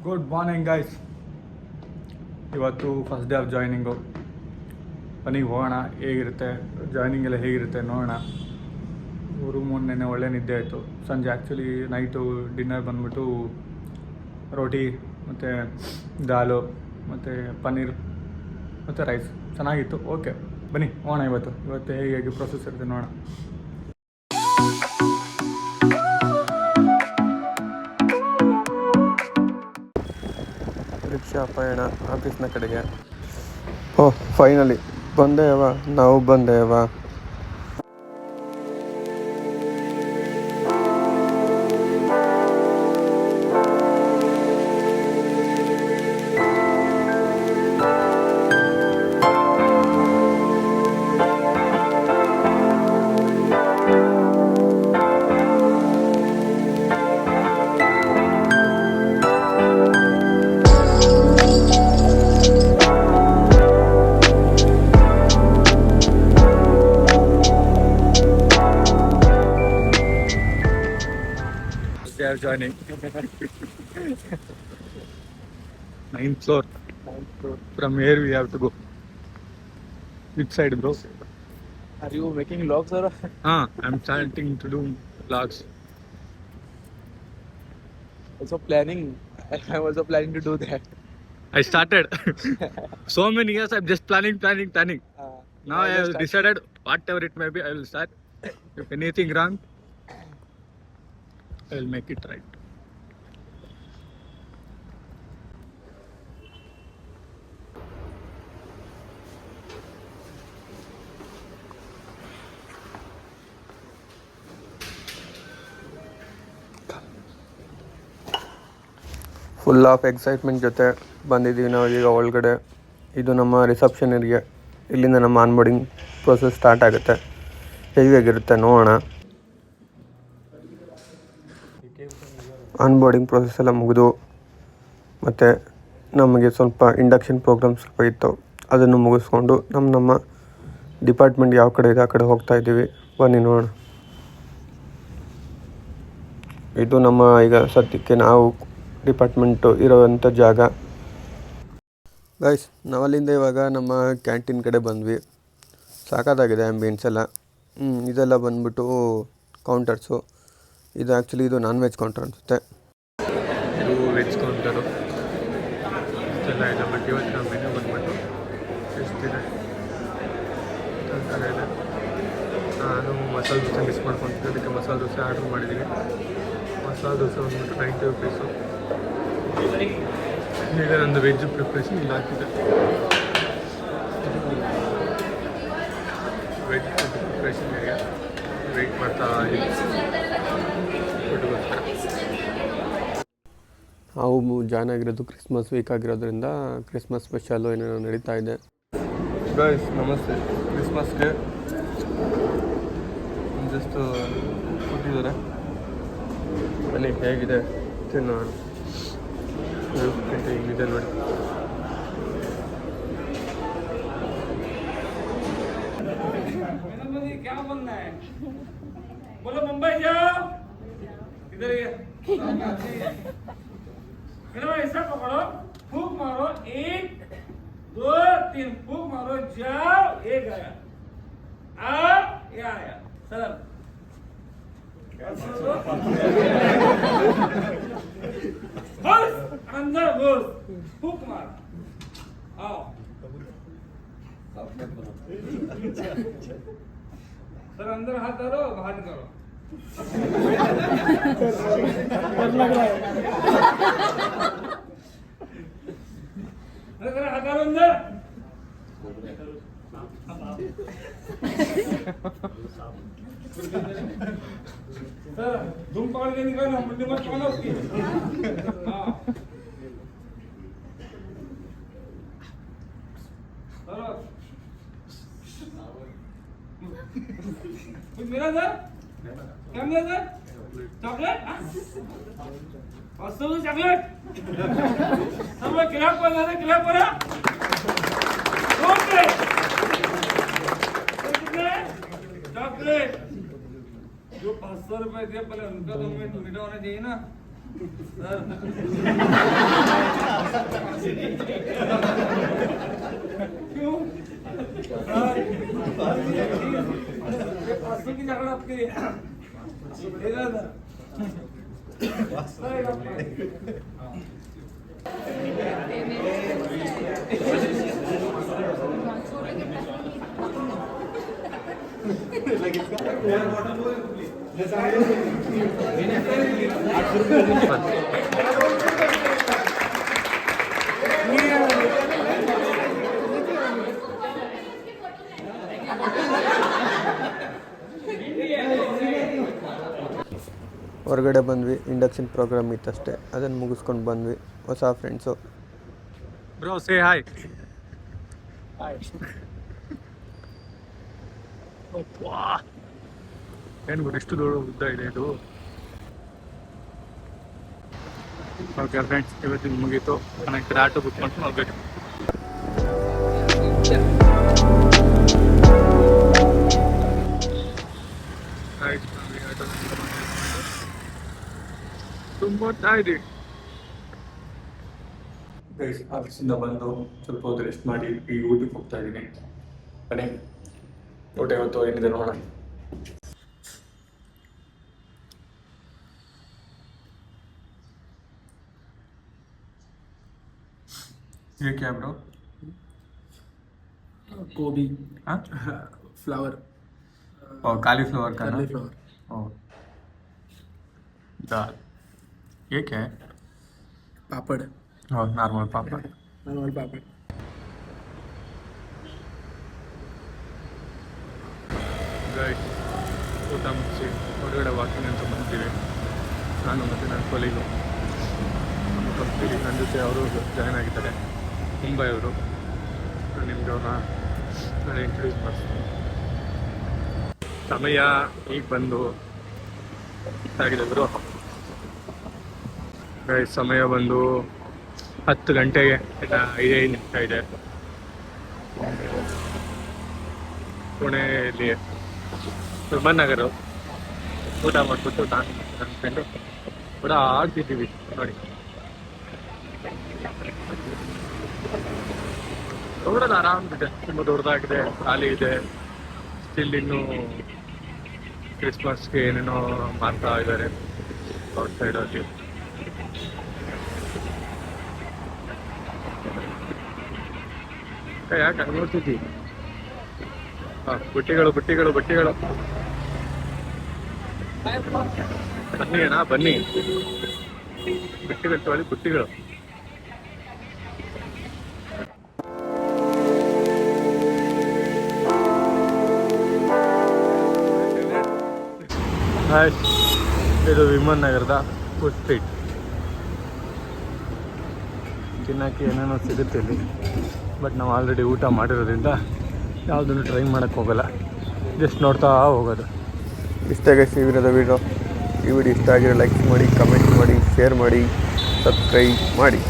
Good morning guys. ಇವತ್ತು first day of joining. ಬನ್ನಿ ಹೋಗೋಣ, ಹೇಗಿರುತ್ತೆ ಜಾಯ್ನಿಂಗ್ ಎಲ್ಲ ಹೇಗಿರುತ್ತೆ ನೋಡೋಣ. ರೂಮ್ ನೆನ್ನೆ ಒಳ್ಳೆ ನಿದ್ದೆ ಆಯಿತು. ಸಂಜೆ ಆ್ಯಕ್ಚುಲಿ ನೈಟು ಡಿನ್ನರ್ ಬಂದ್ಬಿಟ್ಟು ರೋಟಿ ಮತ್ತು ದಾಲು ಮತ್ತು ಪನ್ನೀರ್ ಮತ್ತು ರೈಸ್ ಚೆನ್ನಾಗಿತ್ತು. ಓಕೆ ಬನ್ನಿ ಹೋಗೋಣ. ಇವತ್ತು ಹೇಗೆ ಪ್ರೊಸೆಸ್ ಇರುತ್ತೆ ನೋಡೋಣ. ರಿಕ್ಷಾ ಪಯಣ ಆಫೀಸ್ನ ಕಡೆಗೆ. ಫೈನಲಿ ಬಂದೇವ, ನಾವು ಬಂದೇವ. They are joining. 9th floor. From here we have to go. Which side, bro? Are you making vlogs or? I'm starting to do vlogs. Also planning. I'm also planning to do that. I started. So many years I'm just planning. Now I have decided whatever it may be, I will start. If anything wrong, I will make it right. Full of excitement ಜೊತೆ ಬಂದಿದ್ದೀವಿ ನಾವು ಈಗ ಒಳಗಡೆ. ಇದು ನಮ್ಮ reception area. ಇಲ್ಲಿಂದ ನಮ್ಮ onboarding process start ಆಗುತ್ತೆ. ಹೇಗಿರುತ್ತೆ ನೋಡೋಣ. ಆನ್ಬೋರ್ಡಿಂಗ್ ಪ್ರೋಸೆಸ್ ಎಲ್ಲ ಮುಗಿದು ಮತ್ತು ನಮಗೆ ಸ್ವಲ್ಪ ಇಂಡಕ್ಷನ್ ಪ್ರೋಗ್ರಾಮ್ ಸ್ವಲ್ಪ ಇತ್ತು, ಅದನ್ನು ಮುಗಿಸ್ಕೊಂಡು ನಮ್ಮ ಡಿಪಾರ್ಟ್ಮೆಂಟ್ ಯಾವ ಕಡೆ ಇದೆ ಆ ಕಡೆ ಹೋಗ್ತಾ ಇದ್ದೀವಿ. ಬನ್ನಿ ನೋಡೋಣ. ಇದು ನಮ್ಮ ಈಗ ಸದ್ಯಕ್ಕೆ ನಾವು ಡಿಪಾರ್ಟ್ಮೆಂಟು ಇರೋವಂಥ ಜಾಗ. ಗೈಸ್, ನಾವಲ್ಲಿಂದ ಇವಾಗ ನಮ್ಮ ಕ್ಯಾಂಟೀನ್ ಕಡೆ ಬಂದ್ವಿ. ಸಾಕಾಗಿದೆ ಆ್ಯಂಬಿಯನ್ಸ್ ಎಲ್ಲ. ಇದೆಲ್ಲ ಬಂದ್ಬಿಟ್ಟು ಕೌಂಟರ್ಸು. ಇದು ಆ್ಯಕ್ಚುಲಿ ಇದು ನಾನ್ ವೆಜ್ ಕೌಂಟರ್ ಅನಿಸುತ್ತೆ. ಇದು ವೆಜ್ ಕೌಂಟರು ಇಷ್ಟೆಲ್ಲ ಇದೆ. ಬಟ್ ಇವತ್ತು ನಮ್ಮ ಮೆನು ಬಂದ್ಬಿಟ್ಟು ಎಷ್ಟಿದೆ ಇದೆ. ನಾನು ಮಸಾಲೆ ದೋಸೆ ಮಿಸ್ ಮಾಡ್ಕೊತೀನಿ, ಅದಕ್ಕೆ ಮಸಾಲೆ ದೋಸೆ ಆರ್ಡ್ರ್ ಮಾಡಿದ್ದೀನಿ. ಮಸಾಲೆ ದೋಸೆ ಬಂದ್ಬಿಟ್ಟು 90 ರೂಪೀಸು. ಈಗ ನಂದು ವೆಜ್ ಪ್ರಿಪ್ರೇಷನ್ ಇಲ್ಲಿ ಹಾಕಿದೆ. ವೆಜ್ ಪ್ರಿಪ್ರೇಷನ್ ಏರಿಯಾ ವೆಯ್ಟ್ ಮಾಡ್ತಾ ಫುಡ್ಗೋಸ್ಕರ. ನಾವು ಜಾಯ್ನ್ ಆಗಿರೋದು ಕ್ರಿಸ್ಮಸ್ ವೀಕ್ ಆಗಿರೋದ್ರಿಂದ ಕ್ರಿಸ್ಮಸ್ ಸ್ಪೆಷಲ್ಲು ಏನೇನೋ ನಡೀತಾ ಇದೆ. ಗೈಸ್ ನಮಸ್ತೆ. ಕ್ರಿಸ್ಮಸ್ಗೆ ಜಸ್ಟ್ ಕೊಟ್ಟಿದ್ದಾರೆ. ಬನ್ನಿ ಹೇಗಿದೆ ತಿನ್ನೋಣ. ಹಿಂಗಿದೆ ನೋಡಿ. क्या बनना है? बोलो मुंबई जाओ. इधर ऐसा पकड़ो, फूक मारो, 1 2 3 फूक मारो, जाओ. एक आया, अब ये आया सर. बस अंदर घुस, फूक मार, आओ. सर अंदर हाथ डालो, बाहर निकालो. लग रहा है. अरे हाथ डालो अंदर. सर धूम पकड़ के निकालो, मुंडी मत पकड़ो उसकी. हाँ कुछ मिला सर? क्या मिला सर? चॉकलेट? और चॉकलेट? सब लोग खिलाफ पर ना खिलाफ पर चॉकलेट जो 500 रुपए दिए पहले उनका तो मीठा होना चाहिए ना सर. ಹೊರಗಡೆ ಬಂದ್ವಿ, ಇಂಡಕ್ಷನ್ ಪ್ರೋಗ್ರಾಮ್ ಇತ್ತಷ್ಟೇ, ಅದನ್ನು ಮುಗಿಸ್ಕೊಂಡು ಬಂದ್ವಿ. ಹೊಸ ಫ್ರೆಂಡ್ಸು. Bro say hi. ಏನು ಗುರು ಇಷ್ಟು ದೊಡ್ಡ ಉದ್ದ ಇದೆ ಇದು. ಓಕೆ ಫ್ರೆಂಡ್ಸ್, ಇವತ್ತಿನ ಮುಗೀತು. ನನಗೆ ಆಟೋ ಬುಕ್ ಮಾಡ್ಕೊಂಡು ಹೋಗ್ಬೇಕು. ತುಂಬ ಇದೆ ಗೈಸ್. ಆಫೀಸಿಂದ ಬಂದು ಸ್ವಲ್ಪ ಹೊತ್ತು ರೆಸ್ಟ್ ಮಾಡಿ ಈ ಊಟಕ್ಕೆ ಹೋಗ್ತಾ ಇದ್ದೀನಿ. ಬನ್ನಿ ಊಟ ಇವತ್ತು ಏನಿದೆ ನೋಡೋಣ. ये क्या ब्रो? गोभी, हाँ फ्लावर, और कालीफ्लावर का ना? कालीफ्लावर, और दाल. ये क्या है? पापड़, और नॉर्मल पापड़. नॉर्मल पापड़. ಗೈಸ್, ಊಟ ಮುಗಿಸಿ ಹೊರಗಡೆ ವಾಕಿಂಗ್ ಅಂತ ಬಂದಿದ್ದೀವಿ. ನಾನು ಮತ್ತು ನನ್ನ ಕೊಲೀಗು ನಮ್ಮ ಕಂಪ್ನಿಲಿ ನನ್ನ ಜೊತೆ ಅವರು ಜಾಯ್ನ್ ಆಗಿದ್ದಾರೆ, ಮುಂಬೈ ಅವರು. ನಿಮ್ಗೆ ಅವ್ರನ್ನ ನಾಳೆ ಇಂಟ್ರೊಡ್ಯೂಸ್ ಮಾಡಿಸ್ತೀನಿ. ಸಮಯ ಈಗ ಬಂದು ಆಗಿದೆ ಬ್ರೋ. ಗೈಸ್, ಸಮಯ ಬಂದು 10 ಗಂಟೆಗೆ 5 ನಿಮಿಷ ಇದೆ. ಪುಣೆಯಲ್ಲಿ ಸುಮನ್ ನಗರ. ಊಟ ಮಾಡಿಬಿಟ್ಟು ನಾನು ನನ್ನ ಫ್ರೆಂಡು ಕೂಡ ಆಗ್ತಿದ್ದೀವಿ ನೋಡಿ. ನೋಡೋದು ಆರಾಮಿದೆ, ತುಂಬ ದೊಡ್ಡದಾಗಿದೆ, ಖಾಲಿ ಇದೆ. ಸ್ಟಿಲ್ ಇನ್ನೂ ಕ್ರಿಸ್ಮಸ್ಗೆ ಏನೇನೋ ಮಾಡ್ತಾ ಇದ್ದಾರೆ ಔಟ್ ಸೈಡಲ್ಲಿ. ಯಾಕೆ ಹಂಗೆ ನೋಡ್ತಿದ್ದಿ? ಹಾಂ, ಬುಟ್ಟಿಗಳು ಬುಟ್ಟಿಗಳು ಬುಟ್ಟಿಗಳು. ಬನ್ನಿ ಅಣ್ಣ ಬನ್ನಿ, ಬುಟ್ಟಿಗಳು ತೊಗೊಳ್ಳಿ, ಬುಟ್ಟಿಗಳು. ಇದು ವಿಮನ್ ನಗರದ ಫುಡ್ ಸ್ಟ್ರೀಟ್. ತಿನ್ನೋಕ್ಕೆ ಏನೇನೋ ಸಿಗುತ್ತೆ ಇಲ್ಲಿ, ಬಟ್ ನಾವು ಆಲ್ರೆಡಿ ಊಟ ಮಾಡಿರೋದ್ರಿಂದ ಯಾವುದನ್ನು ಟ್ರೈ ಮಾಡೋಕ್ಕೆ ಹೋಗಲ್ಲ, ಜಸ್ಟ್ ನೋಡ್ತಾ ಹೋಗೋದು. ಇಷ್ಟ ಗೈಸ್ ಈ ವಿಡಿಯೋ ಇಷ್ಟ ಆಗಿರೋ ಲೈಕ್ ಮಾಡಿ, ಕಮೆಂಟ್ ಮಾಡಿ, ಶೇರ್ ಮಾಡಿ, ಸಬ್ಸ್ಕ್ರೈಬ್ ಮಾಡಿ.